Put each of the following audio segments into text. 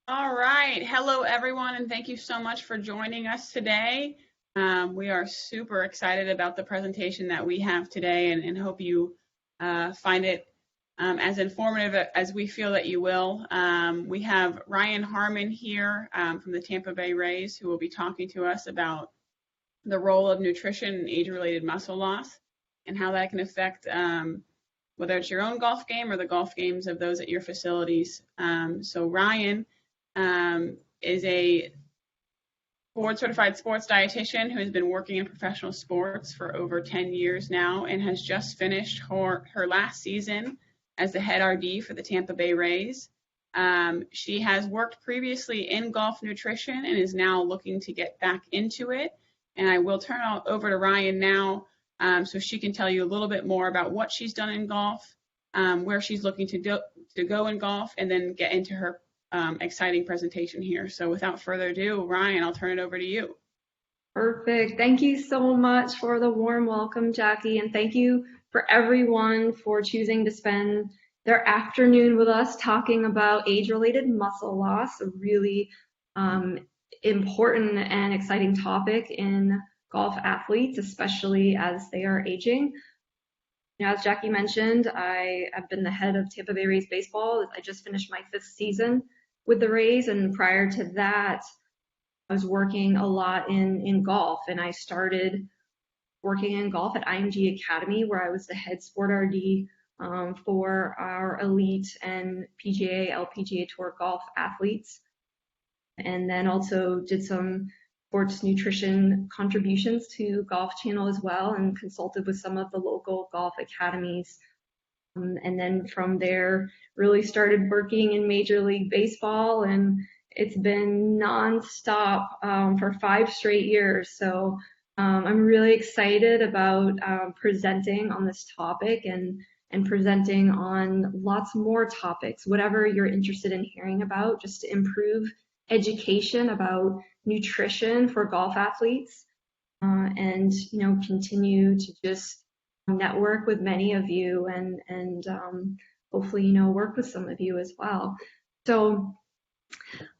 All right. Hello, everyone, and thank you so much for joining us today. We are super excited about the presentation that we have today and hope you find it as informative as we feel that you will. We have Ryan Harmon here from the Tampa Bay Rays who will be talking to us about the role of nutrition in age-related muscle loss and how that can affect whether it's your own golf game or the golf games of those at your facilities. So Ryan is a board-certified sports dietitian who has been working in professional sports for over 10 years now and has just finished her last season as the head RD for the Tampa Bay Rays. She has worked previously in golf nutrition and is now looking to get back into it. And I will turn it over to Ryan now so she can tell you a little bit more about what she's done in golf, where she's looking to go in golf, and then get into her exciting presentation here. So without further ado, Ryan, I'll turn it over to you. Perfect. Thank you so much for the warm welcome, Jackie, and thank you for everyone for choosing to spend their afternoon with us talking about age-related muscle loss, a really important and exciting topic in golf athletes, especially as they are aging. As Jackie mentioned, I have been the head of Tampa Bay Rays baseball. I just finished my 5th season with the Rays, and prior to that, I was working a lot in golf, and I started working in golf at IMG Academy, where I was the head sport RD for our elite and PGA, LPGA Tour golf athletes, and then also did some sports nutrition contributions to Golf Channel as well, and consulted with some of the local golf academies. And then from there, really started working in Major League Baseball, and it's been nonstop for 5 straight years. So I'm really excited about presenting on this topic and presenting on lots more topics, whatever you're interested in hearing about, just to improve education about nutrition for golf athletes, and continue to just network with many of you and hopefully work with some of you as well. So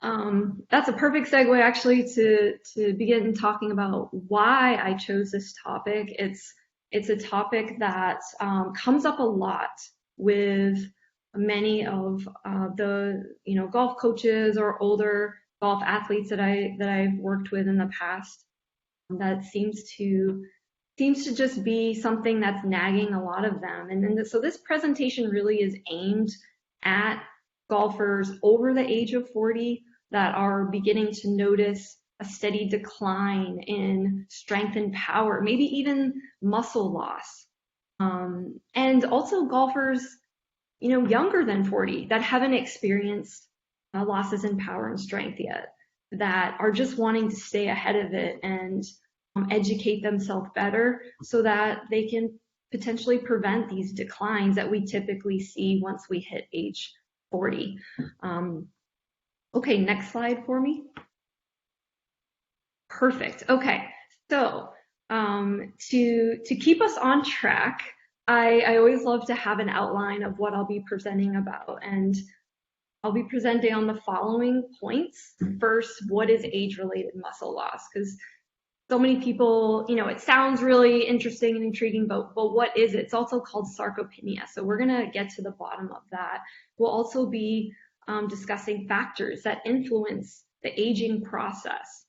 that's a perfect segue actually to begin talking about why I chose this topic. It's a topic that comes up a lot with many of the golf coaches or older golf athletes that I've worked with in the past. That seems to just be something that's nagging a lot of them. And then so this presentation really is aimed at golfers over the age of 40 that are beginning to notice a steady decline in strength and power, maybe even muscle loss. And also golfers, younger than 40 that haven't experienced losses in power and strength yet, that are just wanting to stay ahead of it and educate themselves better so that they can potentially prevent these declines that we typically see once we hit age 40. Okay, next slide for me. Perfect. Okay, so to keep us on track, I always love to have an outline of what I'll be presenting about, and I'll be presenting on the following points. First, what is age-related muscle loss? Because so many people, it sounds really interesting and intriguing, but what is it? It's also called sarcopenia. So we're going to get to the bottom of that. We'll also be discussing factors that influence the aging process.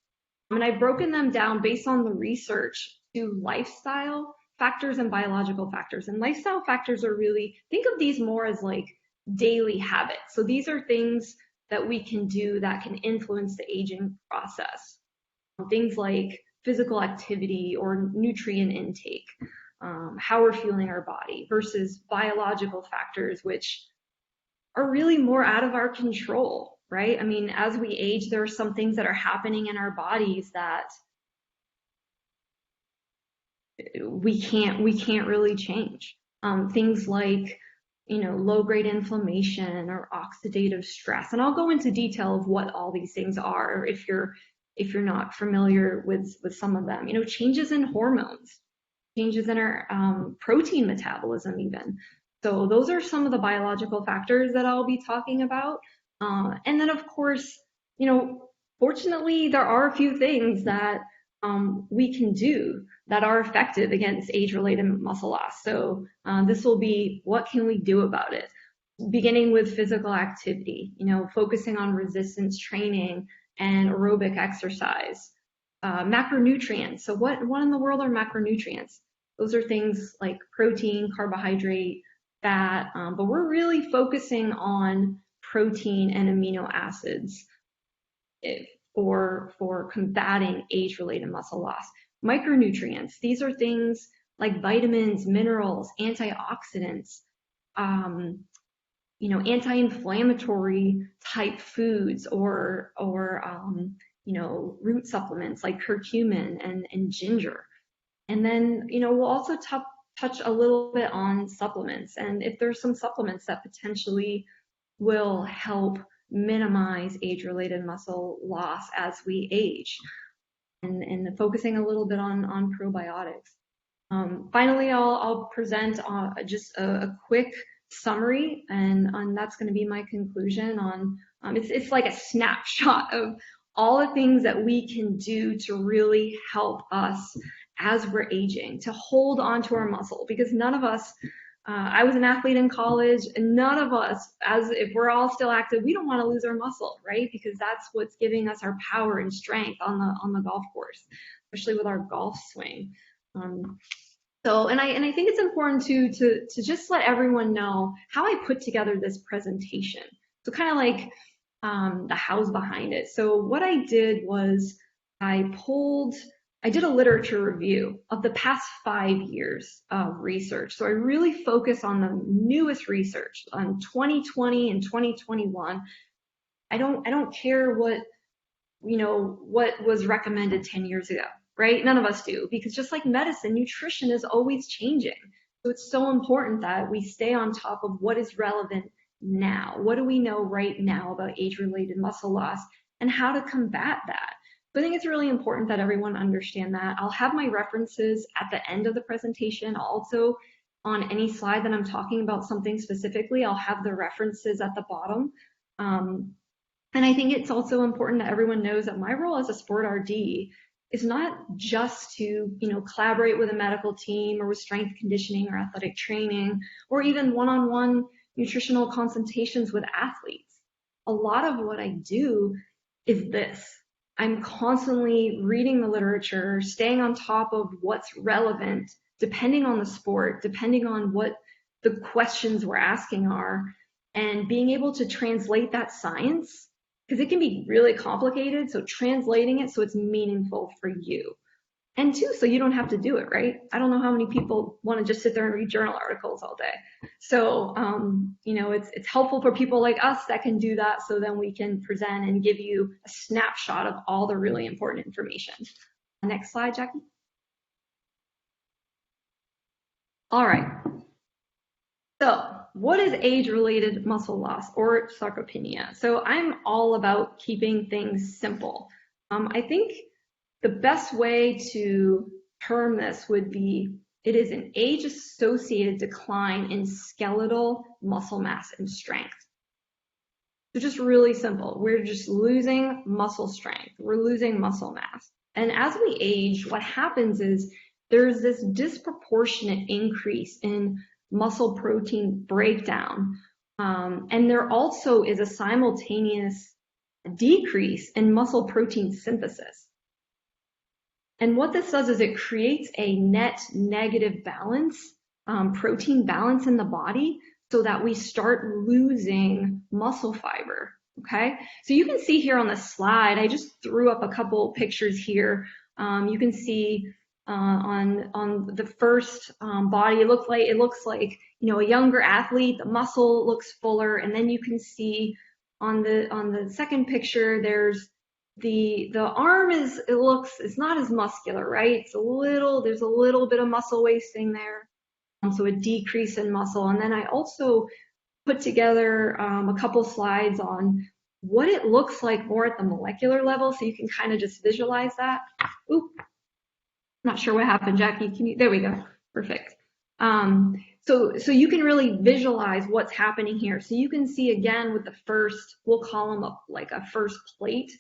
And I've broken them down based on the research to lifestyle factors and biological factors. And lifestyle factors are really, think of these more as like daily habits. So these are things that we can do that can influence the aging process. Things like physical activity or nutrient intake, how we're fueling our body, versus biological factors, which are really more out of our control, right? I mean, as we age, there are some things that are happening in our bodies that we can't really change. Things like, low-grade inflammation or oxidative stress. And I'll go into detail of what all these things are if you're not familiar with some of them. Changes in hormones, changes in our protein metabolism even. So those are some of the biological factors that I'll be talking about. And then of course, fortunately there are a few things that we can do that are effective against age-related muscle loss. So this will be, what can we do about it? Beginning with physical activity, focusing on resistance training and aerobic exercise. Macronutrients. So what in the world are macronutrients? Those are things like protein, carbohydrate, fat, but we're really focusing on protein and amino acids for combating age-related muscle loss. Micronutrients, these are things like vitamins, minerals, antioxidants, anti-inflammatory type foods, or root supplements like curcumin and ginger. And then, we'll also touch a little bit on supplements, and if there's some supplements that potentially will help minimize age-related muscle loss as we age, and focusing a little bit on probiotics. Finally, I'll present just a quick summary, and that's going to be my conclusion on, it's like a snapshot of all the things that we can do to really help us as we're aging, to hold on to our muscle, because none of us, I was an athlete in college, and none of us, if we're all still active, we don't want to lose our muscle, right? Because that's what's giving us our power and strength on the golf course, especially with our golf swing. And I think it's important to just let everyone know how I put together this presentation. So kind of like the hows behind it. So what I did was I did a literature review of the past 5 years of research. So I really focus on the newest research on 2020 and 2021. I don't care what was recommended 10 years ago, right? None of us do, because just like medicine, nutrition is always changing. So it's so important that we stay on top of what is relevant now. What do we know right now about age-related muscle loss and how to combat that? So I think it's really important that everyone understand that. I'll have my references at the end of the presentation. Also, on any slide that I'm talking about something specifically, I'll have the references at the bottom. And I think it's also important that everyone knows that my role as a sport RD is not just to, collaborate with a medical team or with strength conditioning or athletic training, or even one-on-one nutritional consultations with athletes. A lot of what I do is this. I'm constantly reading the literature, staying on top of what's relevant, depending on the sport, depending on what the questions we're asking are, and being able to translate that science, because it can be really complicated, so translating it so it's meaningful for you. And two, so you don't have to do it, right? I don't know how many people want to just sit there and read journal articles all day. So, it's helpful for people like us that can do that, so then we can present and give you a snapshot of all the really important information. Next slide, Jackie. All right. So what is age-related muscle loss or sarcopenia? So I'm all about keeping things simple. I think the best way to term this would be, it is an age-associated decline in skeletal muscle mass and strength. So just really simple. We're just losing muscle strength. We're losing muscle mass. And as we age, what happens is there's this disproportionate increase in muscle protein breakdown. And there also is a simultaneous decrease in muscle protein synthesis. And what this does is it creates a net negative balance, protein balance in the body, so that we start losing muscle fiber, Okay, so you can see here on the slide, I just threw up a couple pictures here. You can see on the first body, it looks like a younger athlete. The muscle looks fuller, and then you can see on the second picture, there's the arm it's not as muscular, right? There's a little bit of muscle wasting there, so a decrease in muscle. And then I also put together a couple slides on what it looks like more at the molecular level, so you can kind of just visualize that. Oop, not sure what happened, Jackie. There we go. Perfect. So you can really visualize what's happening here. So you can see again with the first, we'll call them like a first plate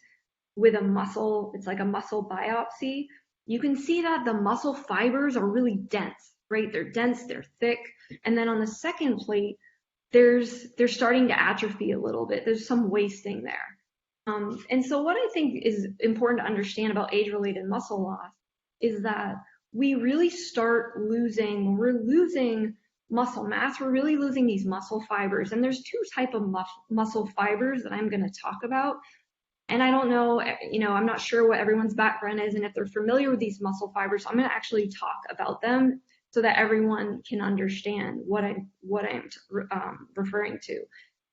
with a muscle. It's like a muscle biopsy. You can see that the muscle fibers are really dense, right? They're dense, they're thick. And then on the second plate, they're starting to atrophy a little bit. There's some wasting there. And so what I think is important to understand about age-related muscle loss is that we really start losing, when we're losing muscle mass, we're really losing these muscle fibers. And there's two types of muscle fibers that I'm going to talk about. And I don't know, I'm not sure what everyone's background is and if they're familiar with these muscle fibers. I'm going to actually talk about them so that everyone can understand what I'm referring to.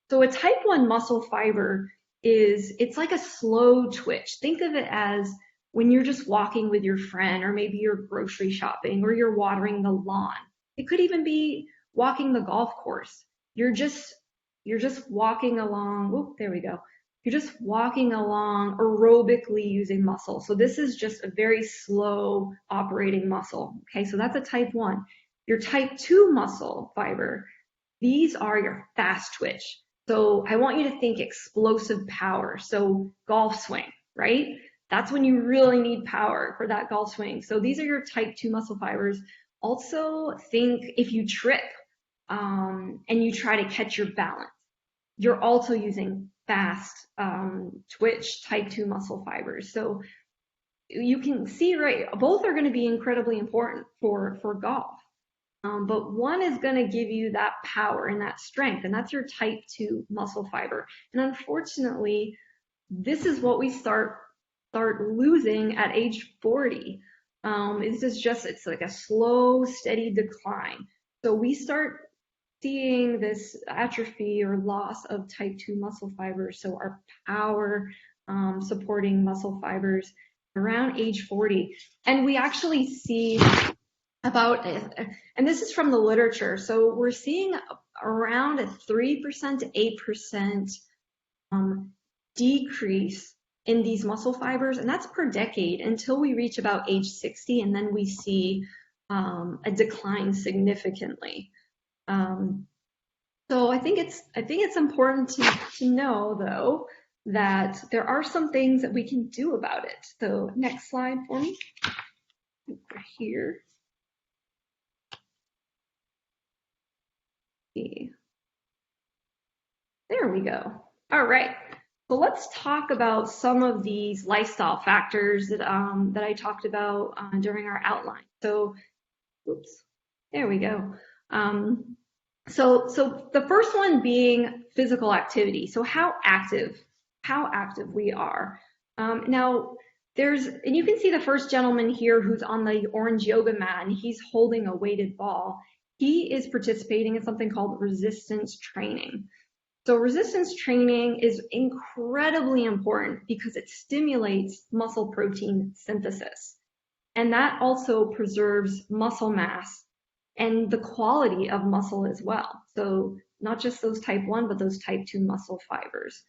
So a type 1 muscle fiber it's like a slow twitch. Think of it as when you're just walking with your friend, or maybe you're grocery shopping, or you're watering the lawn. It could even be walking the golf course. You're just walking along. Whoop, there we go. You're just walking along aerobically using muscle. So this is just a very slow operating muscle. Okay, so that's a type 1. Your type 2 muscle fiber, these are your fast twitch. So I want you to think explosive power. So golf swing, right? That's when you really need power for that golf swing. So these are your type 2 muscle fibers. Also think if you trip and you try to catch your balance, you're also using fast twitch type 2 muscle fibers. So you can see, right, both are going to be incredibly important for golf. But one is going to give you that power and that strength, and that's your type 2 muscle fiber. And unfortunately, this is what we start losing at age 40. It's like a slow, steady decline. So we start seeing this atrophy or loss of type 2 muscle fibers, so our power supporting muscle fibers around age 40. And we actually see and this is from the literature, so we're seeing around a 3% to 8% decrease in these muscle fibers, and that's per decade until we reach about age 60, and then we see a decline significantly. So I think it's important to know, though, that there are some things that we can do about it. So next slide for me. Over here. There we go. All right. So let's talk about some of these lifestyle factors that I talked about during our outline. So, oops, there we go. So the first one being physical activity. So how active we are. Now and you can see the first gentleman here who's on the orange yoga mat, and he's holding a weighted ball. He is participating in something called resistance training. So resistance training is incredibly important because it stimulates muscle protein synthesis. And that also preserves muscle mass and the quality of muscle as well. So not just those type 1, but those type 2 muscle fibers.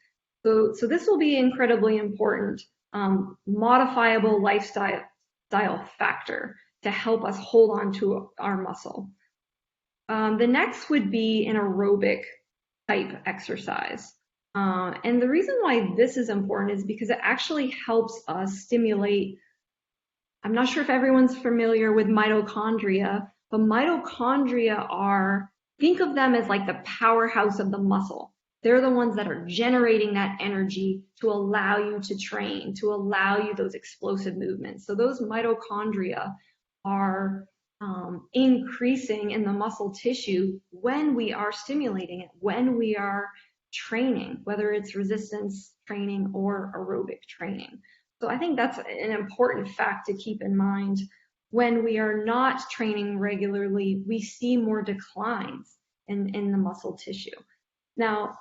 So this will be incredibly important, modifiable lifestyle factor to help us hold on to our muscle. The next would be an aerobic type exercise. And the reason why this is important is because it actually helps us stimulate. I'm not sure if everyone's familiar with mitochondria, but mitochondria think of them as like the powerhouse of the muscle. They're the ones that are generating that energy to allow you to train, to allow you those explosive movements. So those mitochondria are increasing in the muscle tissue when we are stimulating it, when we are training, whether it's resistance training or aerobic training. So I think that's an important fact to keep in mind. When we are not training regularly, we see more declines in the muscle tissue. Now,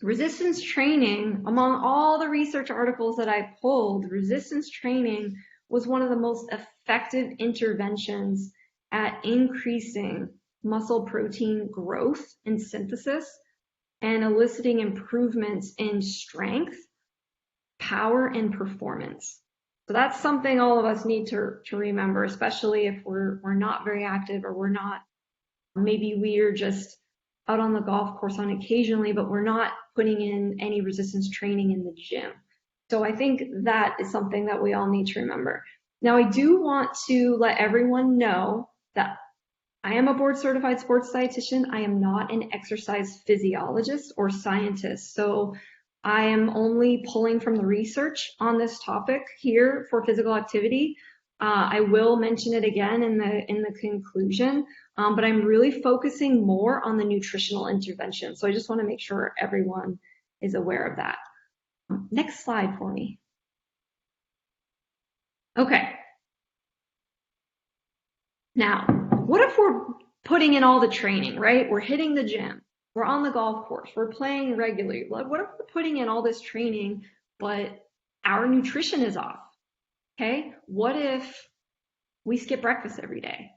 resistance training, among all the research articles that I pulled, resistance training was one of the most effective interventions at increasing muscle protein growth and synthesis and eliciting improvements in strength, power, and performance. So that's something all of us need to remember, especially if we're not very active, or maybe we're just out on the golf course on occasionally, but we're not putting in any resistance training in the gym. So I think that is something that we all need to remember. Now, I do want to let everyone know that I am a board certified sports dietitian. I am not an exercise physiologist or scientist. So I am only pulling from the research on this topic here for physical activity. I will mention it again in the conclusion, but I'm really focusing more on the nutritional intervention. So I just want to make sure everyone is aware of that. Next slide for me. Okay. Now, what if we're putting in all the training, right? We're hitting the gym. We're on the golf course. We're playing regularly. What if we're putting in all this training, but our nutrition is off? Okay. What if we skip breakfast every day?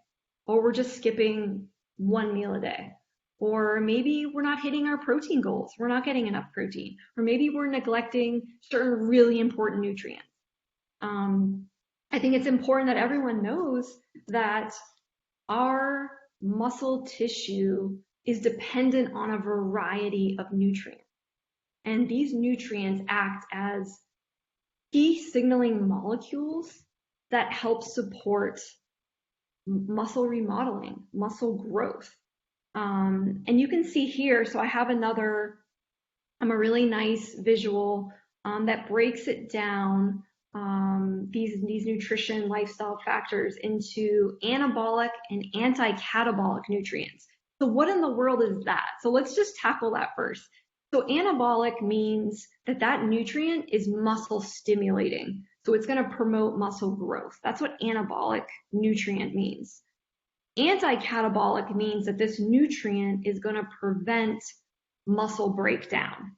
Or we're just skipping one meal a day? Or maybe we're not hitting our protein goals. We're not getting enough protein. Or maybe we're neglecting certain really important nutrients. I think it's important that everyone knows that our muscle tissue is dependent on a variety of nutrients. And these nutrients act as key signaling molecules that help support muscle remodeling, muscle growth. And you can see here, so I have a really nice visual that breaks it down, these nutrition lifestyle factors into anabolic and anti-catabolic nutrients. So what in the world is that? So let's just tackle that first. So anabolic means that nutrient is muscle stimulating. So it's going to promote muscle growth. That's what anabolic nutrient means. Anti-catabolic means that this nutrient is going to prevent muscle breakdown.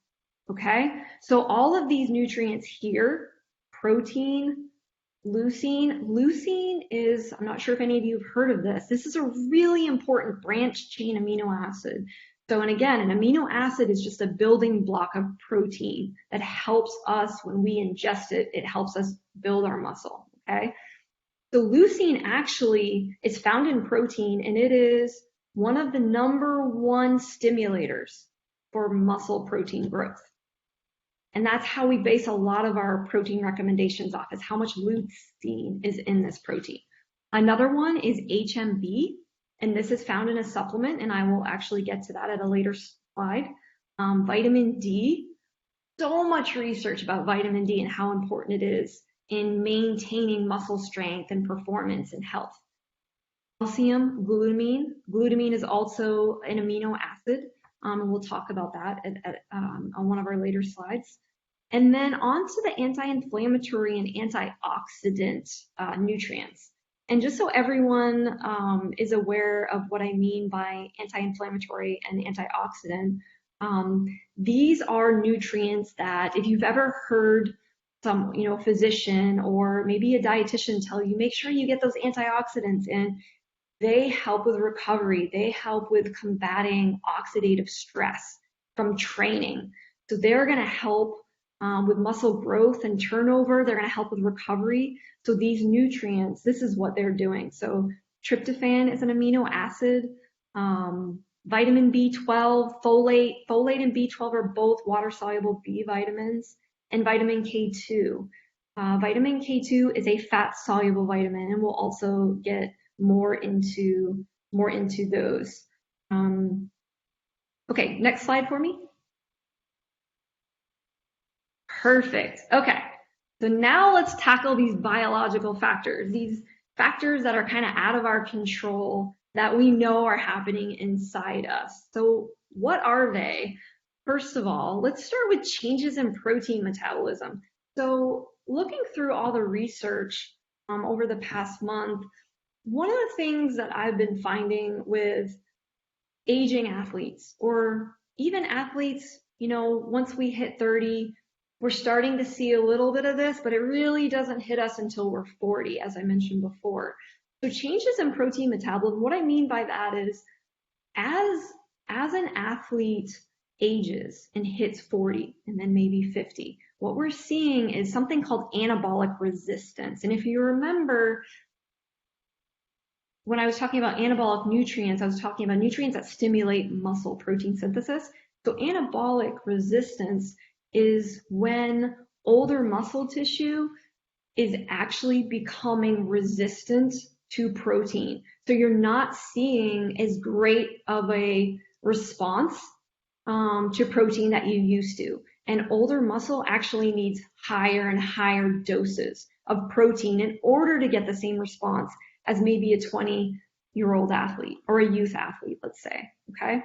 Okay? So all of these nutrients here, protein, leucine. Leucine is, I'm not sure if any of you have heard of this. This is a really important branched chain amino acid. So, and again, an amino acid is just a building block of protein that helps us when we ingest it. It helps us build our muscle, okay? So leucine actually is found in protein, and it is one of the #1 stimulators for muscle protein growth. And that's how we base a lot of our protein recommendations off, is how much leucine is in this protein. Another one is HMB, and this is found in a supplement, and I will actually get to that at a later slide. Vitamin D, so much research about vitamin D and how important it is in maintaining muscle strength and performance and health. Calcium, glutamine. Glutamine is also an amino acid, and we'll talk about that on one of our later slides. And then on to the anti-inflammatory and antioxidant nutrients. And just so everyone is aware of what I mean by anti-inflammatory and antioxidant, these are nutrients that if you've ever heard some, physician or maybe a dietitian tell you, make sure you get those antioxidants in, they help with recovery. They help with combating oxidative stress from training. So they're going to help with muscle growth and turnover. They're going to help with recovery. So these nutrients, this is what they're doing. So tryptophan is an amino acid. Vitamin B12, folate and B12 are both water-soluble B vitamins, and vitamin K2. Vitamin K2 is a fat-soluble vitamin, and we'll also get more into those. Okay, next slide for me. Perfect. Okay, so now let's tackle these biological factors, these factors that are kind of out of our control that we know are happening inside us. So what are they? First of all, let's start with changes in protein metabolism. So looking through all the research over the past month, one of the things that I've been finding with aging athletes or even athletes, once we hit 30, we're starting to see a little bit of this, but it really doesn't hit us until we're 40, as I mentioned before. So changes in protein metabolism, what I mean by that is as an athlete ages and hits 40 and then maybe 50, what we're seeing is something called anabolic resistance. And if you remember, when I was talking about anabolic nutrients, I was talking about nutrients that stimulate muscle protein synthesis. So anabolic resistance is when older muscle tissue is actually becoming resistant to protein. So you're not seeing as great of a response to protein that you used to. And older muscle actually needs higher and higher doses of protein in order to get the same response as maybe a 20-year-old athlete or a youth athlete, let's say, okay?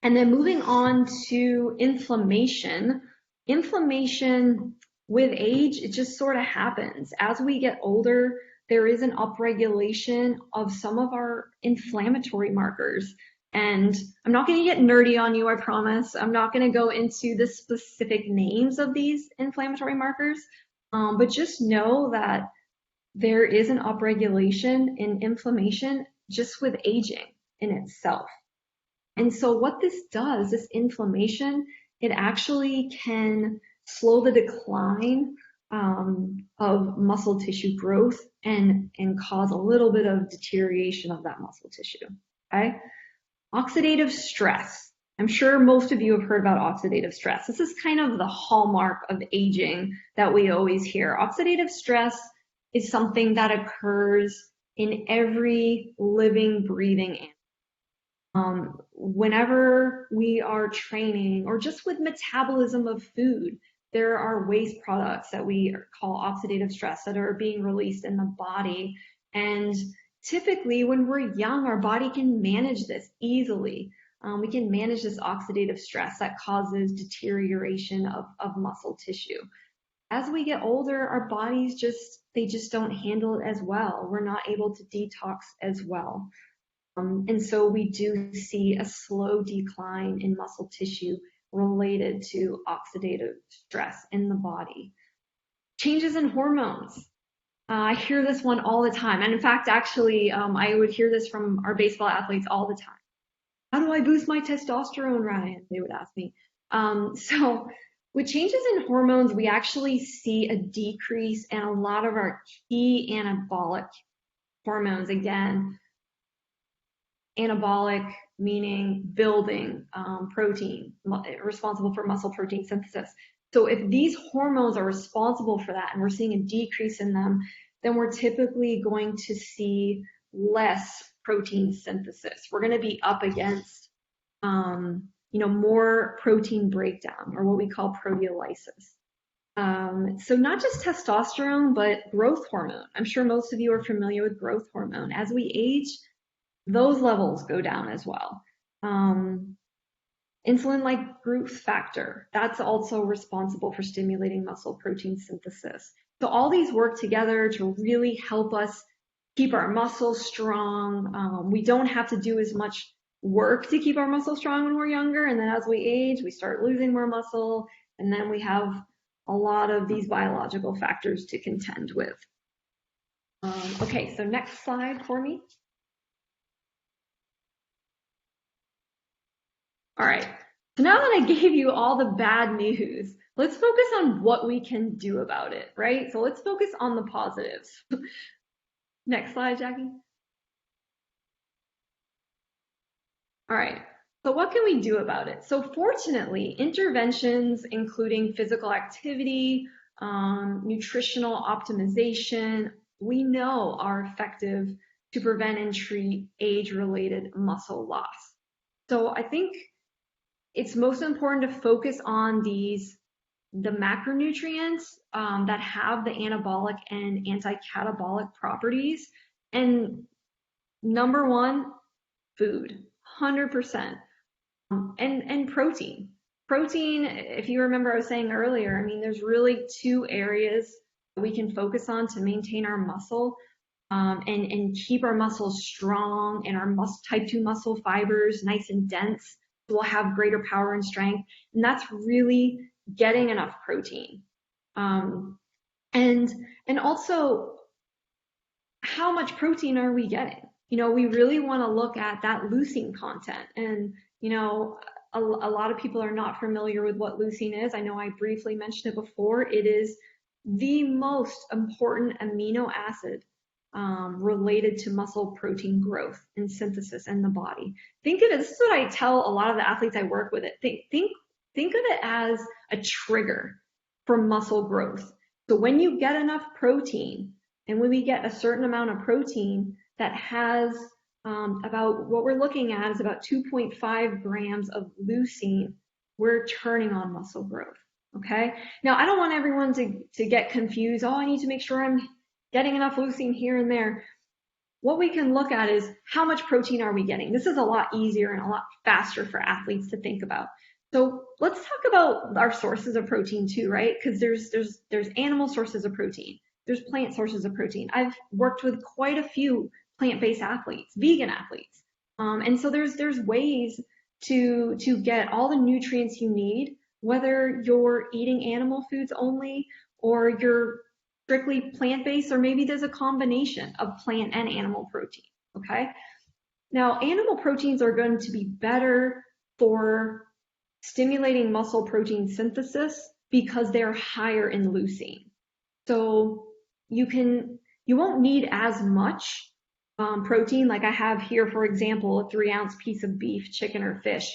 And then moving on to inflammation. Inflammation with age, it just sort of happens. As we get older, there is an upregulation of some of our inflammatory markers. And I'm not going to get nerdy on you, I promise. I'm not going to go into the specific names of these inflammatory markers, but just know that there is an upregulation in inflammation just with aging in itself. And so what this does, this inflammation, it actually can slow the decline of muscle tissue growth and cause a little bit of deterioration of that muscle tissue, okay? Oxidative stress. I'm sure most of you have heard about oxidative stress. This is kind of the hallmark of aging that we always hear. Oxidative stress is something that occurs in every living, breathing animal. Whenever we are training or just with metabolism of food, there are waste products that we call oxidative stress that are being released in the body. And typically when we're young, our body can manage this easily. We can manage this oxidative stress that causes deterioration of muscle tissue. As we get older, our bodies just don't handle it as well. We're not able to detox as well. And so we do see a slow decline in muscle tissue related to oxidative stress in the body. Changes in hormones. I hear this one all the time. And in fact, actually, I would hear this from our baseball athletes all the time. How do I boost my testosterone, Ryan? They would ask me. So with changes in hormones, we actually see a decrease in a lot of our key anabolic hormones. Again, anabolic meaning building protein, responsible for muscle protein synthesis. So if these hormones are responsible for that and we're seeing a decrease in them, then we're typically going to see less protein synthesis. We're going to be up against more protein breakdown, or what we call proteolysis. So not just testosterone, but growth hormone. I'm sure most of you are familiar with growth hormone. As we age, those levels go down as well. Insulin-like growth factor, that's also responsible for stimulating muscle protein synthesis. So all these work together to really help us keep our muscles strong. We don't have to do as much work to keep our muscles strong when we're younger, and then as we age, we start losing more muscle, and then we have a lot of these biological factors to contend with. Okay, so next slide for me. All right, so now that I gave you all the bad news, let's focus on what we can do about it, right? So let's focus on the positives. Next slide, Jackie. All right, so what can we do about it? So fortunately, interventions including physical activity, nutritional optimization, we know are effective to prevent and treat age-related muscle loss. So I think it's most important to focus on the macronutrients that have the anabolic and anti-catabolic properties. And number one, food, 100%. And protein. Protein, if you remember I was saying earlier, I mean, there's really two areas we can focus on to maintain our muscle, and keep our muscles strong and our type 2 muscle fibers nice and dense. So we'll have greater power and strength. And that's really getting enough protein. Um, and, and also, how much protein are we getting? We really want to look at that leucine content. And, a lot of people are not familiar with what leucine is. I know I briefly mentioned it before. It is the most important amino acid related to muscle protein growth and synthesis in the body. Think of it, this is what I tell a lot of the athletes I work with. Think of it as a trigger for muscle growth. So when you get enough protein, and when we get a certain amount of protein that has about what we're looking at is about 2.5 grams of leucine, we're turning on muscle growth. Okay. Now, I don't want everyone to get confused. Oh, I need to make sure I'm getting enough leucine here and there. What we can look at is how much protein are we getting? This is a lot easier and a lot faster for athletes to think about. So let's talk about our sources of protein too, right? Because there's animal sources of protein. There's plant sources of protein. I've worked with quite a few plant-based athletes, vegan athletes. And so there's ways to get all the nutrients you need, whether you're eating animal foods only or you're strictly plant-based, or maybe there's a combination of plant and animal protein, okay? Now, animal proteins are going to be better for stimulating muscle protein synthesis because they're higher in leucine. So you won't need as much protein. Like I have here, for example, a 3-ounce piece of beef, chicken, or fish.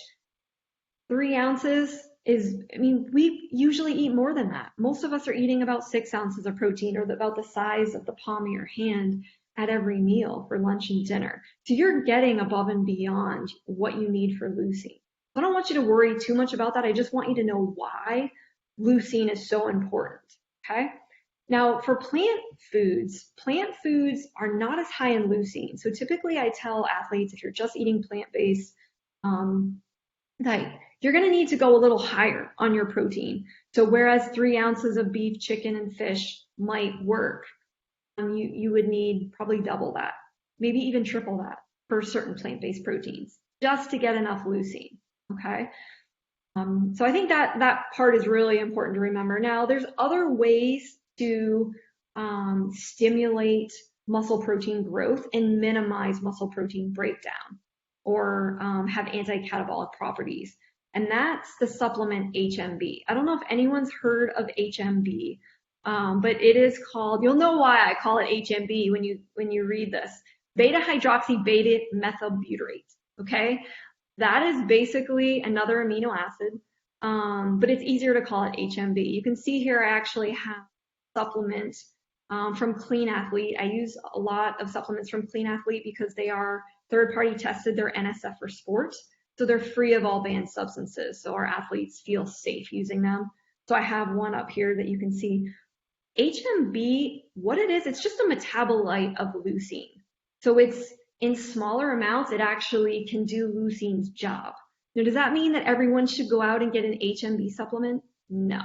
3 ounces we usually eat more than that. Most of us are eating about 6 ounces of protein, or about the size of the palm of your hand at every meal for lunch and dinner. So you're getting above and beyond what you need for leucine. I don't want you to worry too much about that. I just want you to know why leucine is so important, okay? Now, for plant foods are not as high in leucine. So typically I tell athletes, if you're just eating plant-based, that you're going to need to go a little higher on your protein. So whereas 3 ounces of beef, chicken, and fish might work, you would need probably double that, maybe even triple that for certain plant-based proteins, just to get enough leucine, okay? So I think that part is really important to remember. Now, there's other ways to stimulate muscle protein growth and minimize muscle protein breakdown, or have anti-catabolic properties. And that's the supplement HMB. I don't know if anyone's heard of HMB, but it is called, you'll know why I call it HMB when you read this, beta-hydroxy beta methylbutyrate, okay? That is basically another amino acid, but it's easier to call it HMB. You can see here I actually have supplement from Clean Athlete. I use a lot of supplements from Clean Athlete because they are third-party tested. They're NSF for sports, so they're free of all banned substances, so our athletes feel safe using them. So I have one up here that you can see. HMB, what it is, it's just a metabolite of leucine. So it's in smaller amounts, it actually can do leucine's job. Now, does that mean that everyone should go out and get an HMB supplement? No.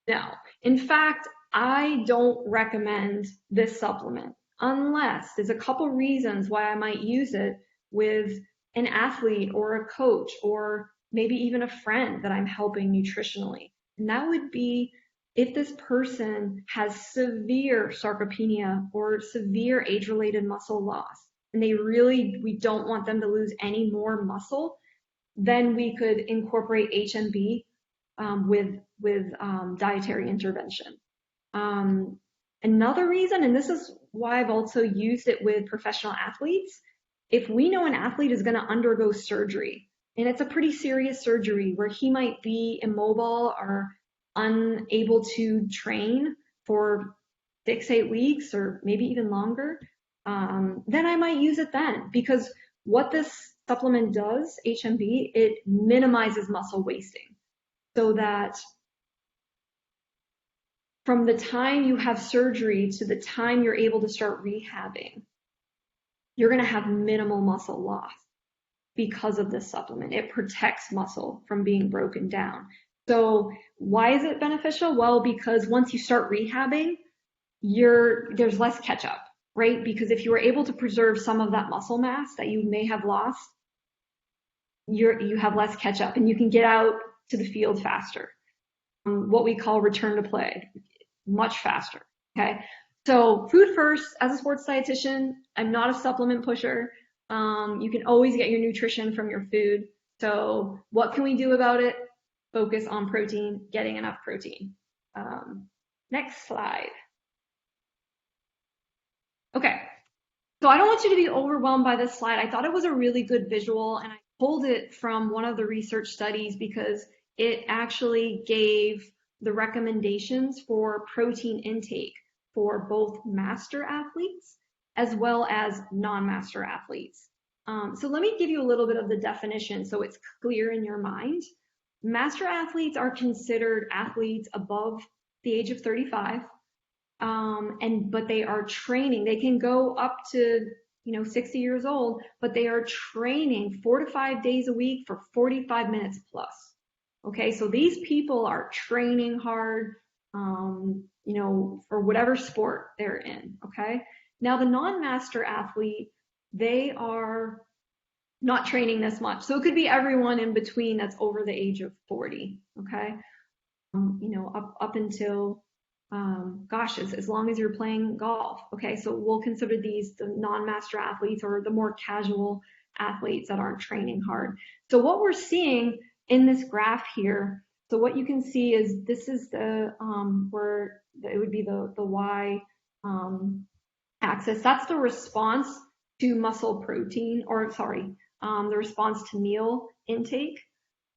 No. In fact, I don't recommend this supplement unless there's a couple reasons why I might use it with an athlete or a coach, or maybe even a friend that I'm helping nutritionally. And that would be if this person has severe sarcopenia or severe age-related muscle loss, and we don't want them to lose any more muscle, then we could incorporate HMB with dietary intervention. Another reason, and this is why I've also used it with professional athletes, if we know an athlete is going to undergo surgery, and it's a pretty serious surgery where he might be immobile or unable to train for 6-8 weeks or maybe even longer, then I might use it then, because what this supplement does, HMB, it minimizes muscle wasting, so that from the time you have surgery to the time you're able to start rehabbing, you're going to have minimal muscle loss. because of this supplement. It protects muscle from being broken down. So why is it beneficial? Well, because once you start rehabbing, there's less catch up, right? Because if you were able to preserve some of that muscle mass that you may have lost, you have less catch up and you can get out to the field faster. What we call return to play, much faster. Okay. So food first. As a sports dietitian, I'm not a supplement pusher. You can always get your nutrition from your food. So what can we do about it? Focus on protein, getting enough protein. Next slide. Okay. So I don't want you to be overwhelmed by this slide. I thought it was a really good visual, and I pulled it from one of the research studies because it actually gave the recommendations for protein intake for both master athletes as well as non-master athletes. So let me give you a little bit of the definition so it's clear in your mind. Master athletes are considered athletes above the age of 35, but they are training. They can go up to 60 years old, but they are training 4 to 5 days a week for 45 minutes plus. Okay, so these people are training hard, for whatever sport they're in. Okay, now the non-master athlete, they are not training this much. So it could be everyone in between that's over the age of 40. Okay, up until as long as you're playing golf. Okay, so we'll consider these the non-master athletes or the more casual athletes that aren't training hard. So what we're seeing in this graph here, so what you can see is this is the where it would be the y axis. That's the response to muscle protein, or sorry, the response to meal intake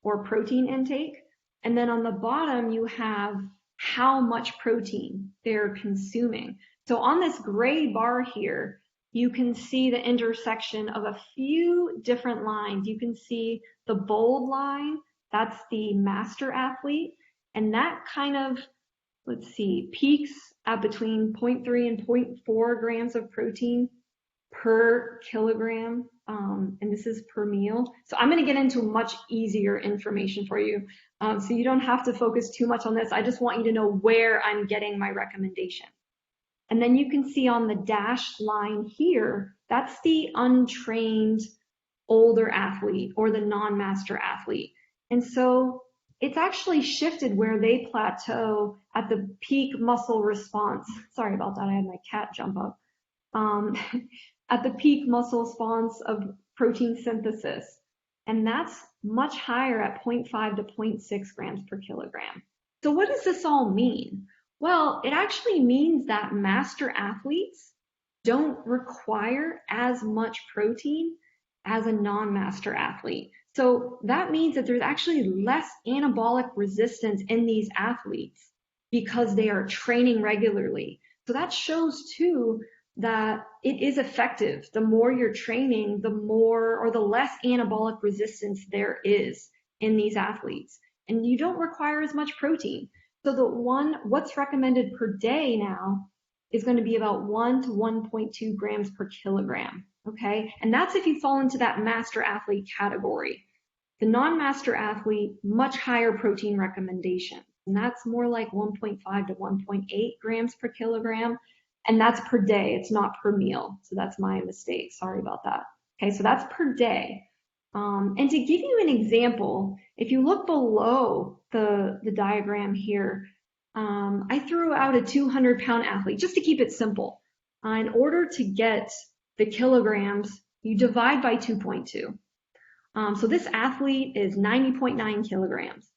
or protein intake. And then on the bottom you have how much protein they're consuming. So on this gray bar here, you can see the intersection of a few different lines. You can see the bold line, that's the master athlete, and that kind of, peaks at between 0.3 and 0.4 grams of protein per kilogram, and this is per meal. So I'm going to get into much easier information for you, so you don't have to focus too much on this. I just want you to know where I'm getting my recommendation. And then you can see on the dashed line here, that's the untrained older athlete or the non-master athlete. And so it's actually shifted where they plateau at the peak muscle response. Sorry about that, I had my cat jump up. At the peak muscle response of protein synthesis. And that's much higher at 0.5 to 0.6 grams per kilogram. So what does this all mean? Well, it actually means that master athletes don't require as much protein as a non-master athlete. So that means that there's actually less anabolic resistance in these athletes because they are training regularly. So that shows too that it is effective. The more you're training, the more or the less anabolic resistance there is in these athletes. And you don't require as much protein. So what's recommended per day now is going to be about 1 to 1.2 grams per kilogram. Okay, and that's if you fall into that master athlete category. The non-master athlete, much higher protein recommendation, and that's more like 1.5 to 1.8 grams per kilogram, and that's per day, it's not per meal. So that's my mistake, sorry about that. Okay, so that's per day. And to give you an example, if you look below the diagram here, I threw out a 200-pound athlete just to keep it simple. In order to get the kilograms, you divide by 2.2. So this athlete is 90.9 kilograms.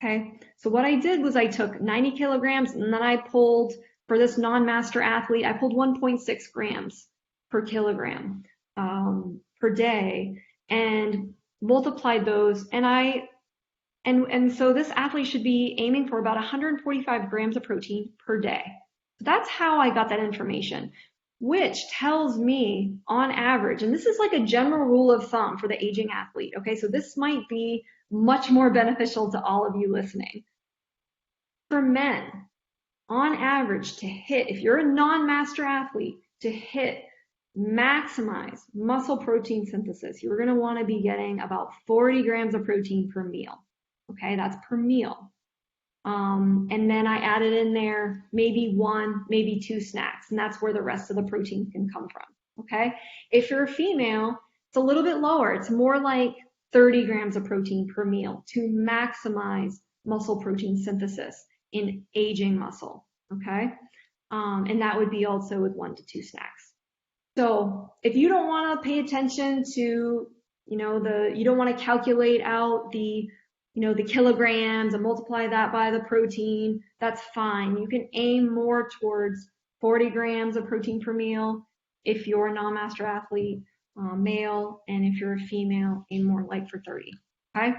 Okay, so what I did was I took 90 kilograms and then I pulled, for this non-master athlete, I pulled 1.6 grams per kilogram per day and multiplied those. And so this athlete should be aiming for about 145 grams of protein per day. So that's how I got that information, which tells me on average, and this is like a general rule of thumb for the aging athlete, okay? So this might be much more beneficial to all of you listening. For men, on average, to hit, if you're a non-master athlete, to hit maximize muscle protein synthesis, you're going to want to be getting about 40 grams of protein per meal. Okay, that's per meal. And then I added in there maybe 1, maybe 2 snacks, and that's where the rest of the protein can come from. Okay, if you're a female, it's a little bit lower. It's more like 30 grams of protein per meal to maximize muscle protein synthesis in aging muscle. Okay, and that would be also with 1 to 2 snacks. So if you don't want to pay attention to, you don't want to calculate out the kilograms and multiply that by the protein, that's fine. You can aim more towards 40 grams of protein per meal if you're a non-master athlete, male, and if you're a female, aim more like for 30. Okay.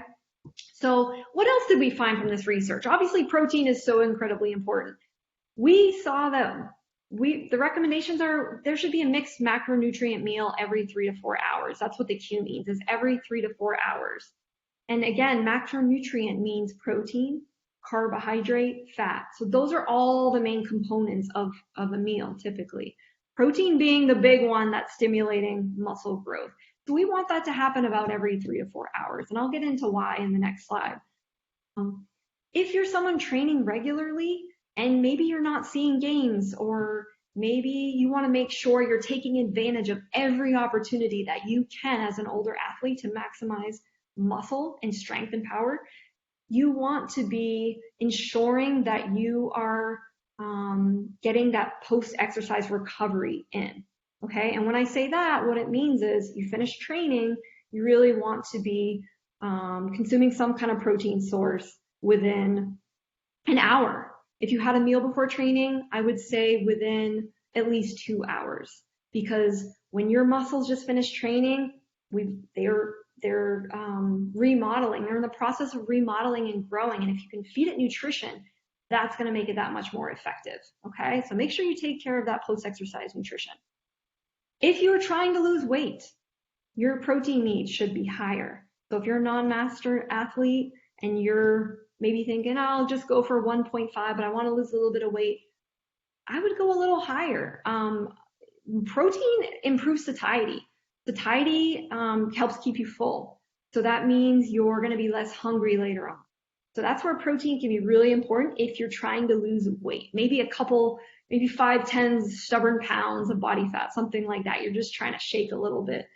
So what else did we find from this research? Obviously, protein is so incredibly important. We saw that the recommendations are there should be a mixed macronutrient meal every 3 to 4 hours. That's what the Q means, is every 3 to 4 hours. And again, macronutrient means protein, carbohydrate, fat. So those are all the main components of a meal typically. Protein being the big one that's stimulating muscle growth. So we want that to happen about every 3 to 4 hours. And I'll get into why in the next slide. If you're someone training regularly and maybe you're not seeing gains, or maybe you want to make sure you're taking advantage of every opportunity that you can as an older athlete to maximize muscle and strength and power, you want to be ensuring that you are getting that post-exercise recovery in. Okay, and when I say that, what it means is you finish training, you really want to be consuming some kind of protein source within an hour. If you had a meal before training, I would say within at least 2 hours, because when your muscles just finish training, they're remodeling. They're in the process of remodeling and growing, and if you can feed it nutrition, that's going to make it that much more effective. Okay, so make sure you take care of that post-exercise nutrition. If you're trying to lose weight, your protein needs should be higher. So if you're a non-master athlete and you're maybe thinking, I'll just go for 1.5, but I want to lose a little bit of weight, I would go a little higher. Protein improves satiety. Satiety helps keep you full. So that means you're going to be less hungry later on. So that's where protein can be really important if you're trying to lose weight. Maybe maybe 5, 10 stubborn pounds of body fat, something like that. You're just trying to shake a little bit.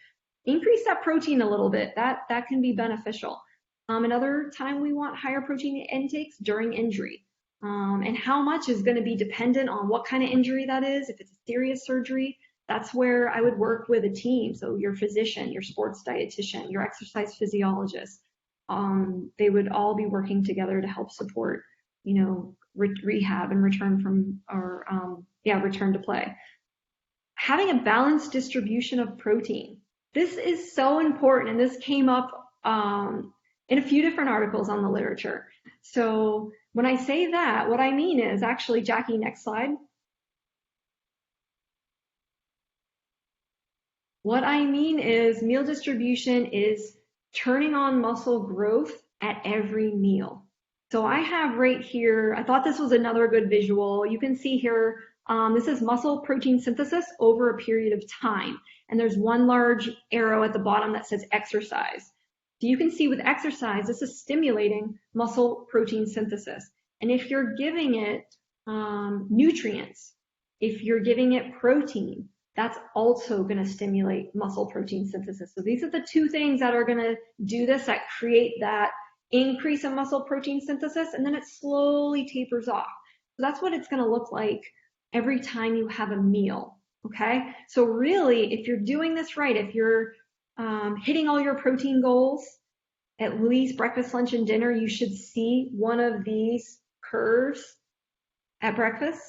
Increase that protein a little bit. That can be beneficial. Another time we want higher protein intakes during injury. And how much is going to be dependent on what kind of injury that is. If it's a serious surgery, that's where I would work with a team. So your physician, your sports dietitian, your exercise physiologist, they would all be working together to help support, rehab and return to play. Having a balanced distribution of protein. This is so important, and this came up in a few different articles on the literature. So when I say that, what I mean is actually, Jackie, next slide. What I mean is meal distribution is turning on muscle growth at every meal. So I have right here, I thought this was another good visual. You can see here, this is muscle protein synthesis over a period of time. And there's one large arrow at the bottom that says exercise. So you can see with exercise, this is stimulating muscle protein synthesis. And if you're giving it nutrients, if you're giving it protein, that's also going to stimulate muscle protein synthesis. So these are the two things that are going to do this, that create that increase in muscle protein synthesis, and then it slowly tapers off. So that's what it's going to look like every time you have a meal. Okay, so really, if you're doing this right, if you're hitting all your protein goals, at least breakfast, lunch, and dinner, you should see one of these curves at breakfast,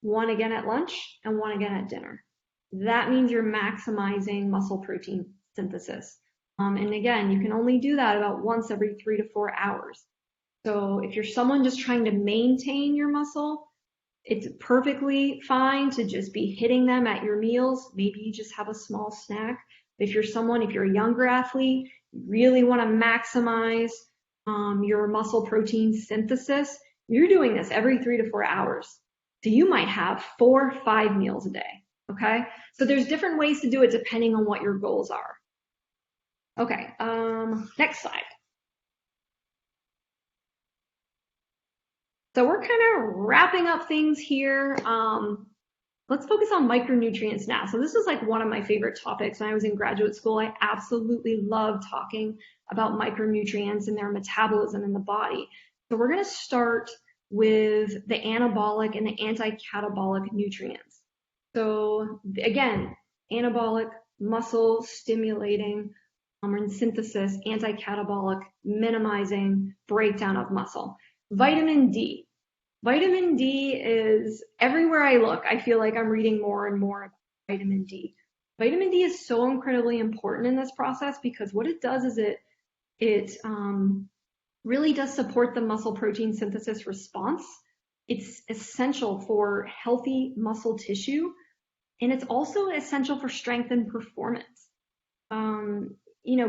one again at lunch, and one again at dinner. That means you're maximizing muscle protein synthesis. And again, you can only do that about once every 3 to 4 hours. So if you're someone just trying to maintain your muscle, it's perfectly fine to just be hitting them at your meals. Maybe you just have a small snack. If you're a younger athlete, you really want to maximize your muscle protein synthesis, you're doing this every 3 to 4 hours. So you might have 4 or 5 meals a day. Okay, so there's different ways to do it depending on what your goals are. Okay, next slide. So we're kind of wrapping up things here. Let's focus on micronutrients now. So this was like one of my favorite topics when I was in graduate school. I absolutely love talking about micronutrients and their metabolism in the body. So we're going to start with the anabolic and the anti-catabolic nutrients. So again, anabolic, muscle stimulating, and synthesis, anti-catabolic, minimizing breakdown of muscle. Vitamin D. Vitamin D is everywhere I look. I feel like I'm reading more and more about vitamin D. Vitamin D is so incredibly important in this process because what it does is it really does support the muscle protein synthesis response. It's essential for healthy muscle tissue, and it's also essential for strength and performance.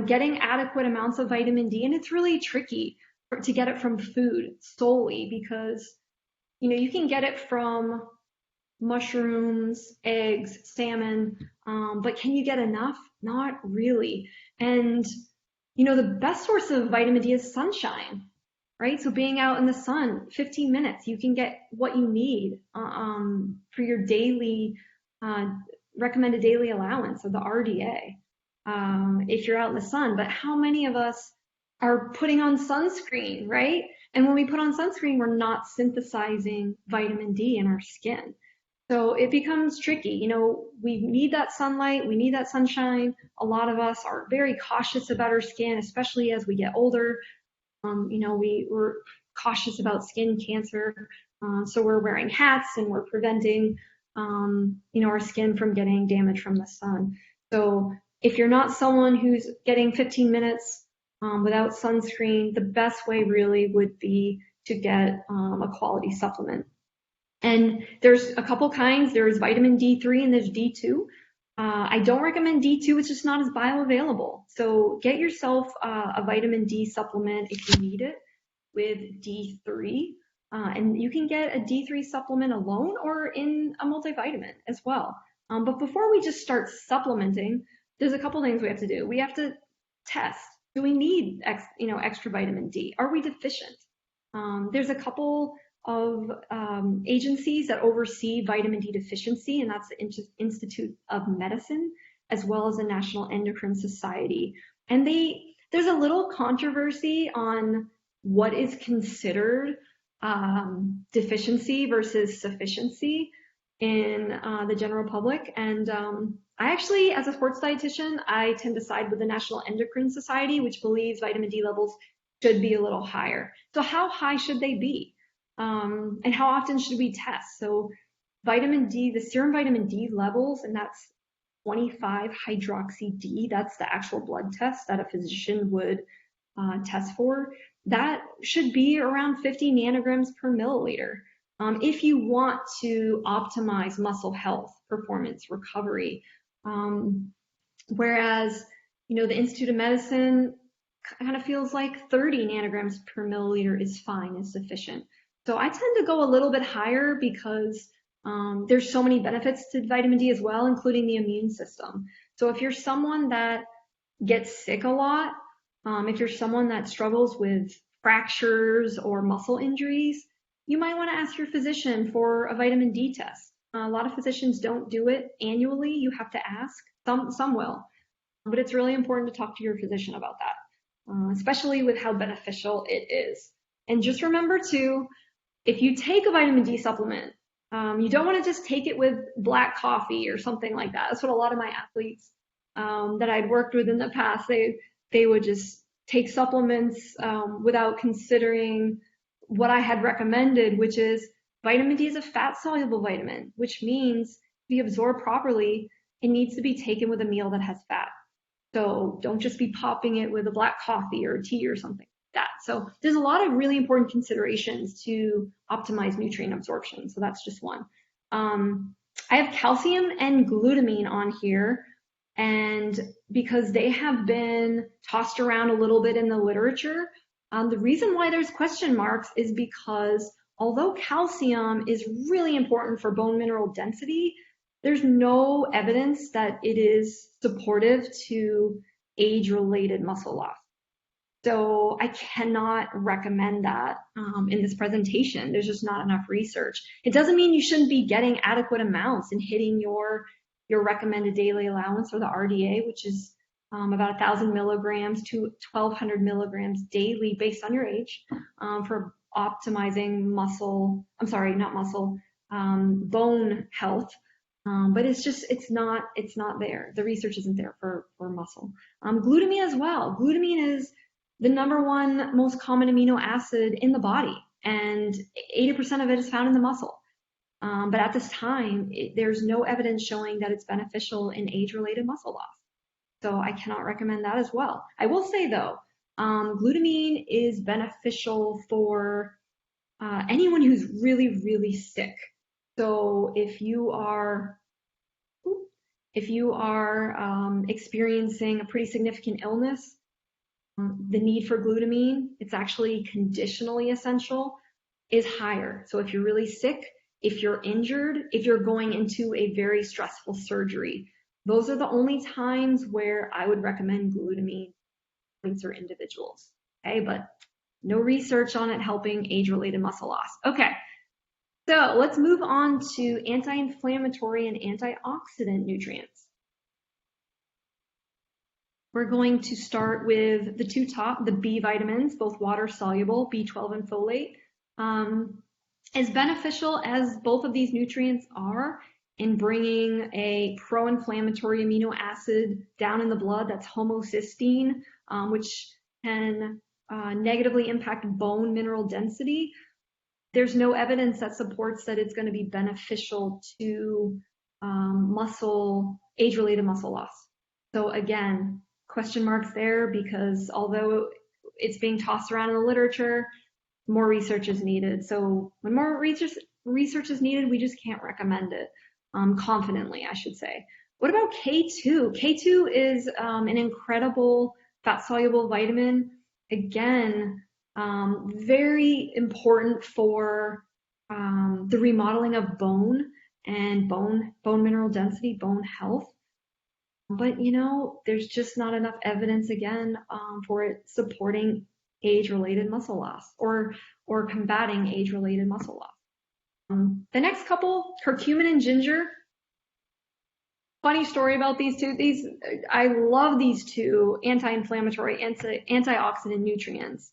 Getting adequate amounts of vitamin D, and it's really tricky to get it from food solely because you can get it from mushrooms, eggs, salmon, but can you get enough? Not really. And, the best source of vitamin D is sunshine, right? So being out in the sun, 15 minutes, you can get what you need for your daily, recommended daily allowance of the RDA if you're out in the sun. But how many of us are putting on sunscreen, right? And when we put on sunscreen, we're not synthesizing vitamin D in our skin. So it becomes tricky. We need that sunlight, we need that sunshine. A lot of us are very cautious about our skin, especially as we get older. We're cautious about skin cancer. So we're wearing hats and we're preventing, our skin from getting damage from the sun. So if you're not someone who's getting 15 minutes without sunscreen, the best way really would be to get a quality supplement. And there's a couple kinds. There's vitamin D3 and there's D2. I don't recommend D2, it's just not as bioavailable. So get yourself a vitamin D supplement if you need it with D3. And you can get a D3 supplement alone or in a multivitamin as well. But before we just start supplementing, there's a couple things we have to do. We have to test. Do we need extra vitamin D? Are we deficient? There's a couple of agencies that oversee vitamin D deficiency, and that's the Institute of Medicine, as well as the National Endocrine Society. And there's a little controversy on what is considered deficiency versus sufficiency in the general public. And I actually, as a sports dietitian, I tend to side with the National Endocrine Society, which believes vitamin D levels should be a little higher. So how high should they be? And how often should we test? So vitamin D, the serum vitamin D levels, and that's 25 hydroxy D, that's the actual blood test that a physician would test for. That should be around 50 nanograms per milliliter. If you want to optimize muscle health, performance, recovery, whereas, the Institute of Medicine kind of feels like 30 nanograms per milliliter is fine, is sufficient. So I tend to go a little bit higher because there's so many benefits to vitamin D as well, including the immune system. So if you're someone that gets sick a lot, if you're someone that struggles with fractures or muscle injuries, you might want to ask your physician for a vitamin D test. A lot of physicians don't do it annually. You have to ask. Some will. But it's really important to talk to your physician about that, especially with how beneficial it is. And just remember too, if you take a vitamin D supplement, you don't want to just take it with black coffee or something like that. That's what a lot of my athletes that I'd worked with in the past, they would just take supplements without considering what I had recommended, which is vitamin D is a fat-soluble vitamin, which means to be absorbed properly, it needs to be taken with a meal that has fat. So don't just be popping it with a black coffee or tea or something like that. So there's a lot of really important considerations to optimize nutrient absorption. So that's just one. I have calcium and glutamine on here, and because they have been tossed around a little bit in the literature, the reason why there's question marks is because although calcium is really important for bone mineral density, there's no evidence that it is supportive to age-related muscle loss. So I cannot recommend that in this presentation. There's just not enough research. It doesn't mean you shouldn't be getting adequate amounts and hitting your recommended daily allowance, or the RDA, which is about 1,000 milligrams to 1,200 milligrams daily based on your age for optimizing bone health. But it's not there. The research isn't there for muscle. Glutamine as well. Glutamine is the #1 most common amino acid in the body, and 80% of it is found in the muscle. But at this time, there's no evidence showing that it's beneficial in age-related muscle loss. So I cannot recommend that as well. I will say though, glutamine is beneficial for anyone who's really, really sick. So if you are experiencing a pretty significant illness, the need for glutamine, it's actually conditionally essential, is higher. So if you're really sick, if you're injured, if you're going into a very stressful surgery, those are the only times where I would recommend glutamine for individuals. Okay, but no research on it helping age-related muscle loss. Okay, so let's move on to anti-inflammatory and antioxidant nutrients. We're going to start with the two top, the B vitamins, both water soluble, B12 and folate. As beneficial as both of these nutrients are in bringing a pro-inflammatory amino acid down in the blood, that's homocysteine, which can negatively impact bone mineral density, there's no evidence that supports that it's going to be beneficial to age-related muscle loss. So again, question marks there, because although it's being tossed around in the literature, more research is needed. So when more research is needed, we just can't recommend it confidently, I should say. What about K2? K2 is an incredible fat-soluble vitamin. Again, very important for the remodeling of bone and bone mineral density, bone health. But you know, there's just not enough evidence again for it supporting age-related muscle loss or combating age-related muscle loss. The next couple, curcumin and ginger. Funny story about these two. I love these two anti-inflammatory, antioxidant nutrients